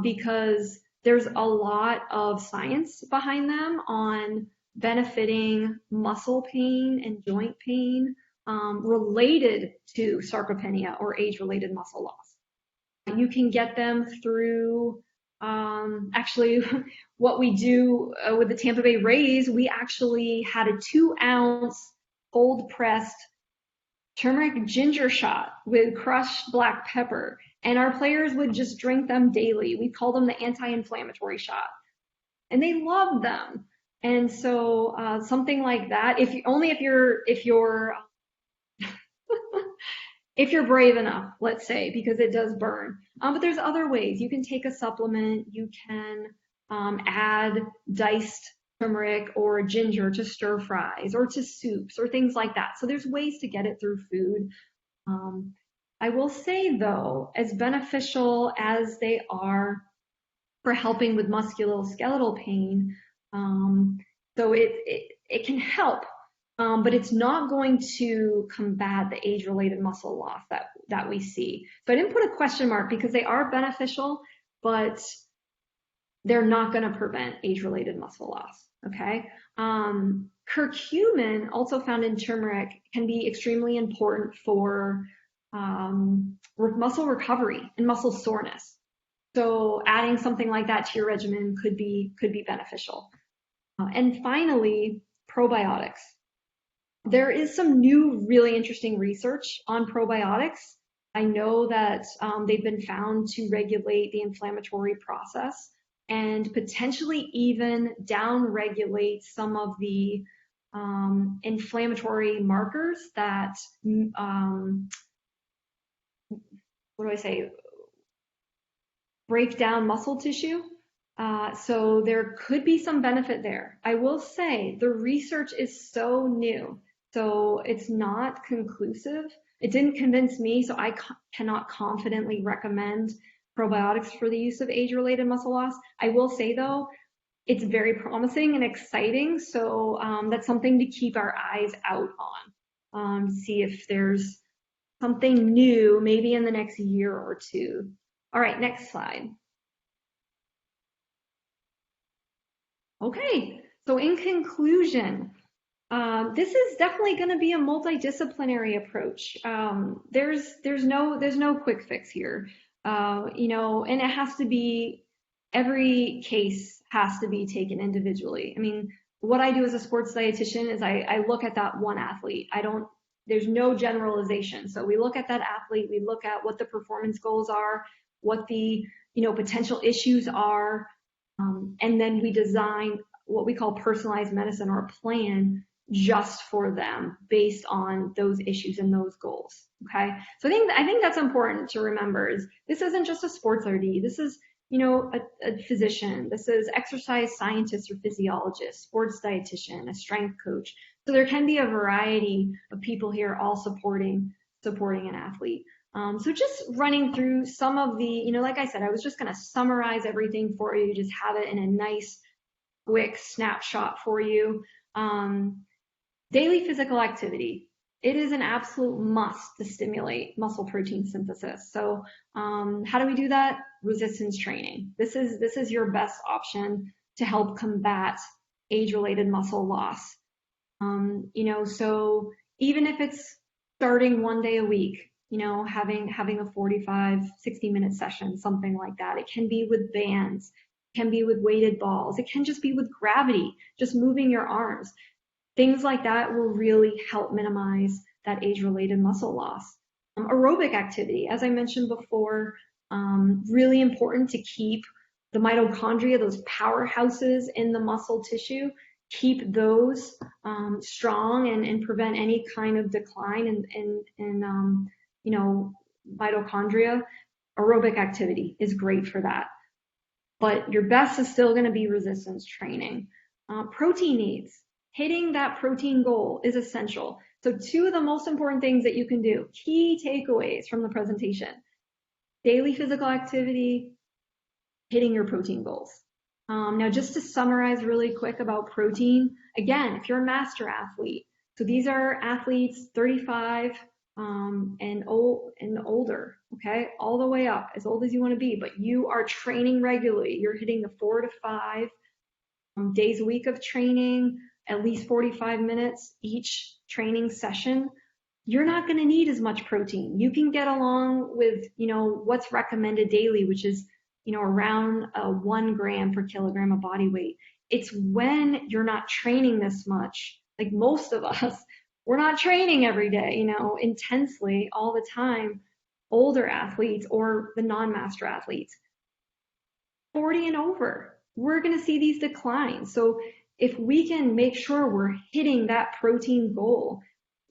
because there's a lot of science behind them on benefiting muscle pain and joint pain related to sarcopenia or age-related muscle loss. You can get them through actually what we do with the Tampa Bay Rays. We actually had a 2-ounce cold pressed turmeric ginger shot with crushed black pepper, and our players would just drink them daily. We call them the anti-inflammatory shot, and they loved them. And so something like that, if you're brave enough, let's say, because it does burn. But there's other ways. You can take a supplement. You can add diced turmeric or ginger to stir fries or to soups or things like that. So there's ways to get it through food. I will say, though, as beneficial as they are for helping with musculoskeletal pain, so it can help. But it's not going to combat the age-related muscle loss that we see. So I didn't put a question mark because they are beneficial, but they're not going to prevent age-related muscle loss, okay? Curcumin, also found in turmeric, can be extremely important for muscle recovery and muscle soreness. So adding something like that to your regimen could be beneficial. And finally, probiotics. There is some new, really interesting research on probiotics. I know that they've been found to regulate the inflammatory process and potentially even down-regulate some of the inflammatory markers that, break down muscle tissue. So there could be some benefit there. I will say the research is so new, so it's not conclusive. It didn't convince me, so I cannot confidently recommend probiotics for the use of age-related muscle loss. I will say though, it's very promising and exciting, so that's something to keep our eyes out on. See if there's something new maybe in the next year or two. All right, next slide. Okay, so in conclusion, this is definitely going to be a multidisciplinary approach. There's no quick fix here, and it has to be, every case has to be taken individually. I mean, what I do as a sports dietitian is I look at that one athlete. There's no generalization. So we look at that athlete, we look at what the performance goals are, what the potential issues are, and then we design what we call personalized medicine or a plan just for them based on those issues and those goals. Okay. So I think that's important to remember is this isn't just a sports RD. This is, a physician. This is exercise scientist or physiologist, sports dietitian, a strength coach. So there can be a variety of people here all supporting an athlete. So just running through some of the, like I said, I was just going to summarize everything for you, just have it in a nice, quick snapshot for you. Daily physical activity. It is an absolute must to stimulate muscle protein synthesis. So how do we do that? Resistance training. This is your best option to help combat age-related muscle loss. So even if it's starting one day a week, having a 45, 60-minute session, something like that. It can be with bands, it can be with weighted balls, it can just be with gravity, just moving your arms. Things like that will really help minimize that age-related muscle loss. Aerobic activity, as I mentioned before, really important to keep the mitochondria, those powerhouses in the muscle tissue, keep those strong and prevent any kind of decline in mitochondria. Aerobic activity is great for that. But your best is still going to be resistance training. Protein needs. Hitting that protein goal is essential. So two of the most important things that you can do, key takeaways from the presentation: daily physical activity, hitting your protein goals. Now, just to summarize really quick about protein, again, if you're a master athlete, so these are athletes 35 and older, okay, all the way up, as old as you want to be, but you are training regularly. You're hitting the 4 to 5 days a week of training, at least 45 minutes each training session. You're not going to need as much protein. You can get along with, what's recommended daily, which is, around 1 gram per kilogram of body weight. It's when you're not training this much, like most of us, we're not training every day, intensely all the time. Older athletes or the non-master athletes, 40 and over, we're going to see these declines. So if we can make sure we're hitting that protein goal,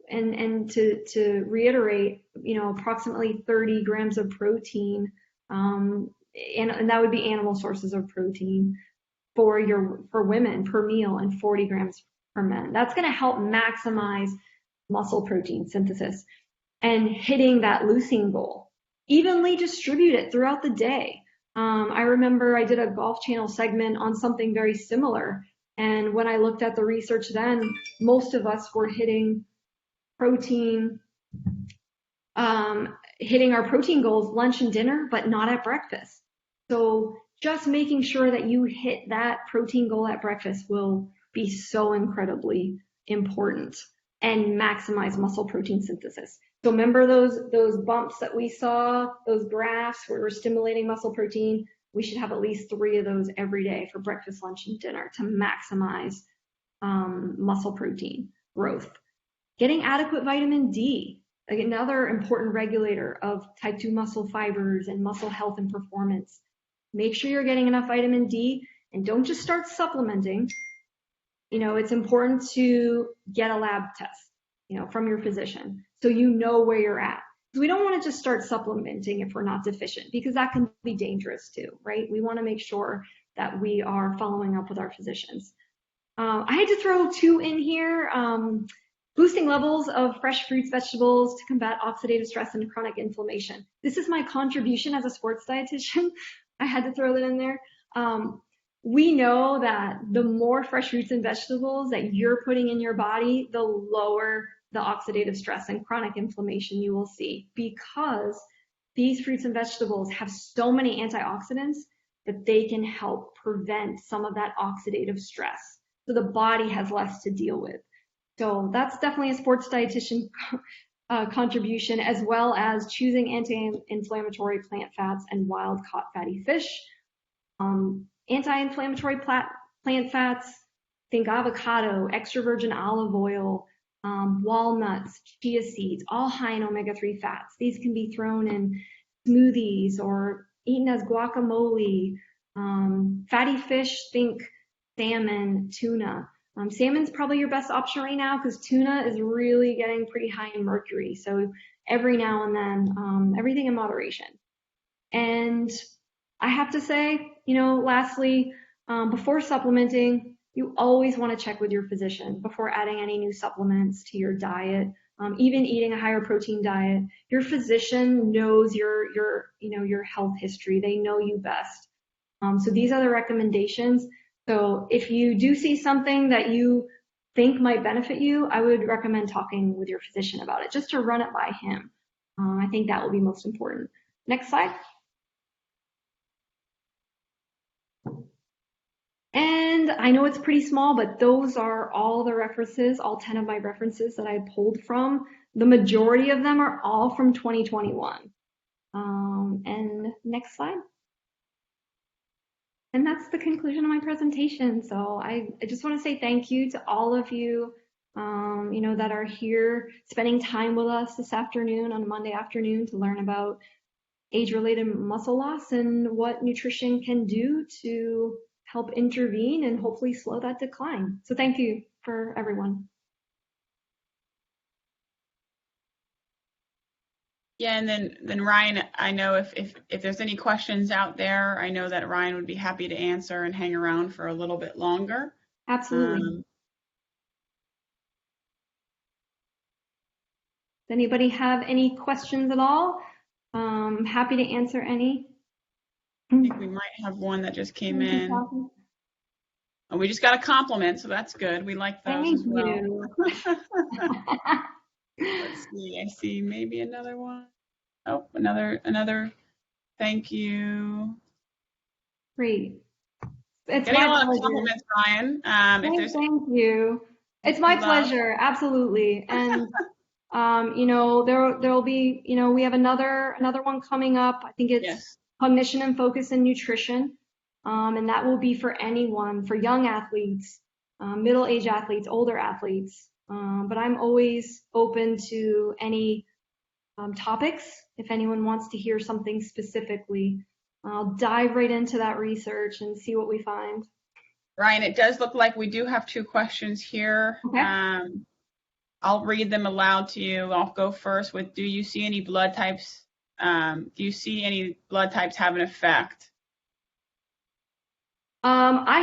and to reiterate, approximately 30 grams of protein, and that would be animal sources of protein for women per meal, and 40 grams for men. That's going to help maximize muscle protein synthesis and hitting that leucine goal. Evenly distribute it throughout the day. I remember I did a Golf Channel segment on something very similar, and when I looked at the research then, most of us were hitting protein, hitting our protein goals lunch and dinner, but not at breakfast. So just making sure that you hit that protein goal at breakfast will be so incredibly important and maximize muscle protein synthesis. So remember those bumps that we saw, those graphs where we're stimulating muscle protein? We should have at least 3 of those every day for breakfast, lunch, and dinner to maximize muscle protein growth. Getting adequate vitamin D, another important regulator of type 2 muscle fibers and muscle health and performance. Make sure you're getting enough vitamin D, and don't just start supplementing. It's important to get a lab test, from your physician, so you know where you're at. So we don't want to just start supplementing if we're not deficient, because that can be dangerous too, right? We want to make sure that we are following up with our physicians. I had to throw 2 in here. Boosting levels of fresh fruits, vegetables to combat oxidative stress and chronic inflammation. This is my contribution as a sports dietitian. I had to throw that in there. We know that the more fresh fruits and vegetables that you're putting in your body, the lower the oxidative stress and chronic inflammation you will see, because these fruits and vegetables have so many antioxidants that they can help prevent some of that oxidative stress. So the body has less to deal with. So that's definitely a sports dietitian contribution, as well as choosing anti-inflammatory plant fats and wild-caught fatty fish. Anti-inflammatory plant fats, think avocado, extra virgin olive oil, walnuts, chia seeds, all high in omega-3 fats. These can be thrown in smoothies or eaten as guacamole. Fatty fish, think salmon, tuna. Salmon's probably your best option right now because tuna is really getting pretty high in mercury. So every now and then, everything in moderation. And I have to say, lastly, before supplementing, you always want to check with your physician before adding any new supplements to your diet. Even eating a higher protein diet, your physician knows your health history. They know you best. So these are the recommendations. So if you do see something that you think might benefit you, I would recommend talking with your physician about it, just to run it by him. I think that will be most important. Next slide. And I know it's pretty small, but those are all the references, all 10 of my references that I pulled from. The majority of them are all from 2021. And next slide. And that's the conclusion of my presentation. So I just want to say thank you to all of you, that are here spending time with us this afternoon on a Monday afternoon to learn about age-related muscle loss and what nutrition can do to help intervene and hopefully slow that decline. So thank you for everyone. Yeah, and then Ryan, I know if there's any questions out there, I know that Ryan would be happy to answer and hang around for a little bit longer. Absolutely. Does anybody have any questions at all? Happy to answer any. I think we might have one that just came in. Oh, we just got a compliment, so that's good. We like those as well. Thank you. Let's see. I see maybe another one. Oh, another. Thank you. Great. It's Getting my a lot pleasure. of compliments, Ryan. Thank you. It's my pleasure. Absolutely. And there'll be, we have another one coming up. I think it's cognition and focus in nutrition. And that will be for anyone, for young athletes, middle-aged athletes, older athletes. But I'm always open to any topics. If anyone wants to hear something specifically, I'll dive right into that research and see what we find. Ryan, it does look like we do have 2 questions here. Okay. I'll read them aloud to you. I'll go first with, do you see any blood types? Do you see any blood types have an effect? I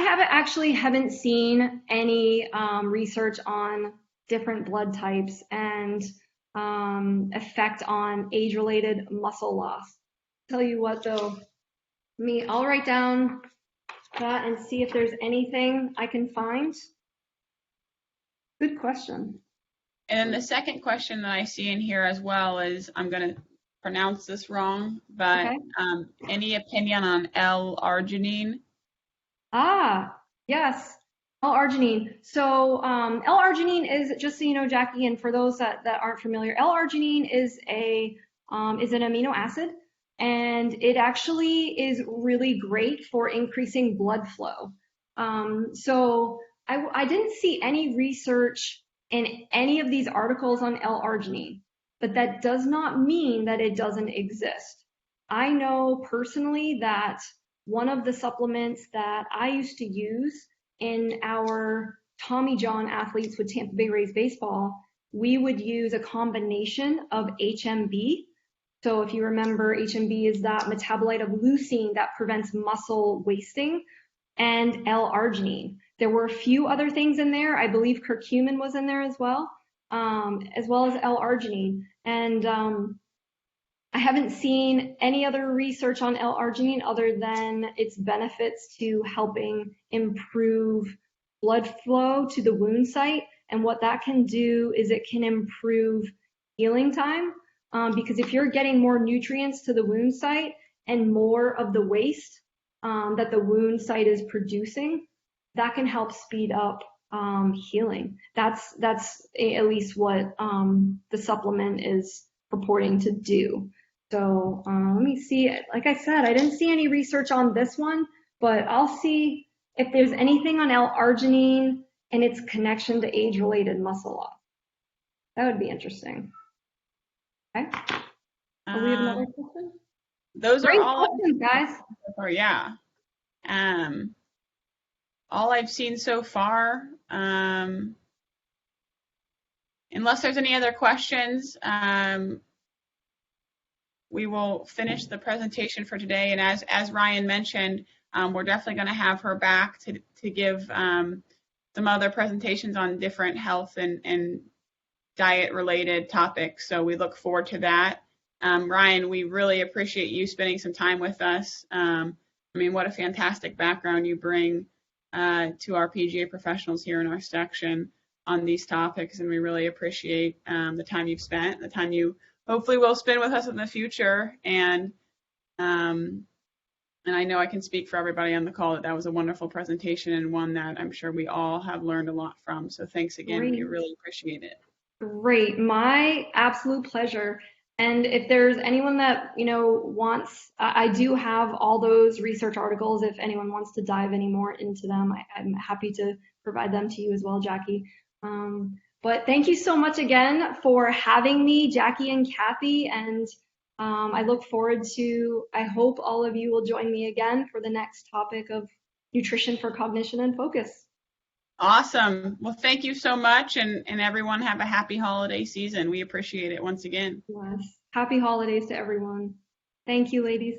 haven't seen any research on different blood types and effect on age-related muscle loss. Tell you what though, I'll write down that and see if there's anything I can find. Good question. And then the second question that I see in here as well is, I'm going to pronounce this wrong, but okay. Any opinion on L-arginine? Ah, yes, L-arginine. So L-arginine is, just so you know, Jackie, and for those that aren't familiar, L-arginine is an amino acid, and it actually is really great for increasing blood flow. So I didn't see any research in any of these articles on L-arginine, but that does not mean that it doesn't exist. I know personally that one of the supplements that I used to use in our Tommy John athletes with Tampa Bay Rays baseball, we would use a combination of HMB. So if you remember, HMB is that metabolite of leucine that prevents muscle wasting. and L-arginine. There were a few other things in there. I believe curcumin was in there as well as L-arginine. And I haven't seen any other research on L-arginine other than its benefits to helping improve blood flow to the wound site. And what that can do is it can improve healing time, because if you're getting more nutrients to the wound site and more of the waste that the wound site is producing, that can help speed up healing. That's at least what the supplement is purporting to do. So let me see. Like I said, I didn't see any research on this one, but I'll see if there's anything on L-arginine and its connection to age-related muscle loss. That would be interesting. Okay. Oh, we have another question? Those Great are all questions, guys. yeah. All I've seen so far. Unless there's any other questions, we will finish the presentation for today. And as Ryan mentioned, we're definitely going to have her back to give some other presentations on different health and diet-related topics. So we look forward to that. Ryan, we really appreciate you spending some time with us. I mean, what a fantastic background you bring to our PGA professionals here in our section on these topics, and we really appreciate the time you've spent, the time you hopefully will spend with us in the future. And I know I can speak for everybody on the call that was a wonderful presentation and one that I'm sure we all have learned a lot from. So thanks again. Great. We really appreciate it. Great. My absolute pleasure. And if there's anyone that, wants, I do have all those research articles. If anyone wants to dive any more into them, I'm happy to provide them to you as well, Jackie. But thank you so much again for having me, Jackie and Kathy. And I look forward to, I hope all of you will join me again for the next topic of nutrition for cognition and focus. Awesome. Well, thank you so much, and everyone have a happy holiday season. We appreciate it once again. Yes. Happy holidays to everyone. Thank you, ladies.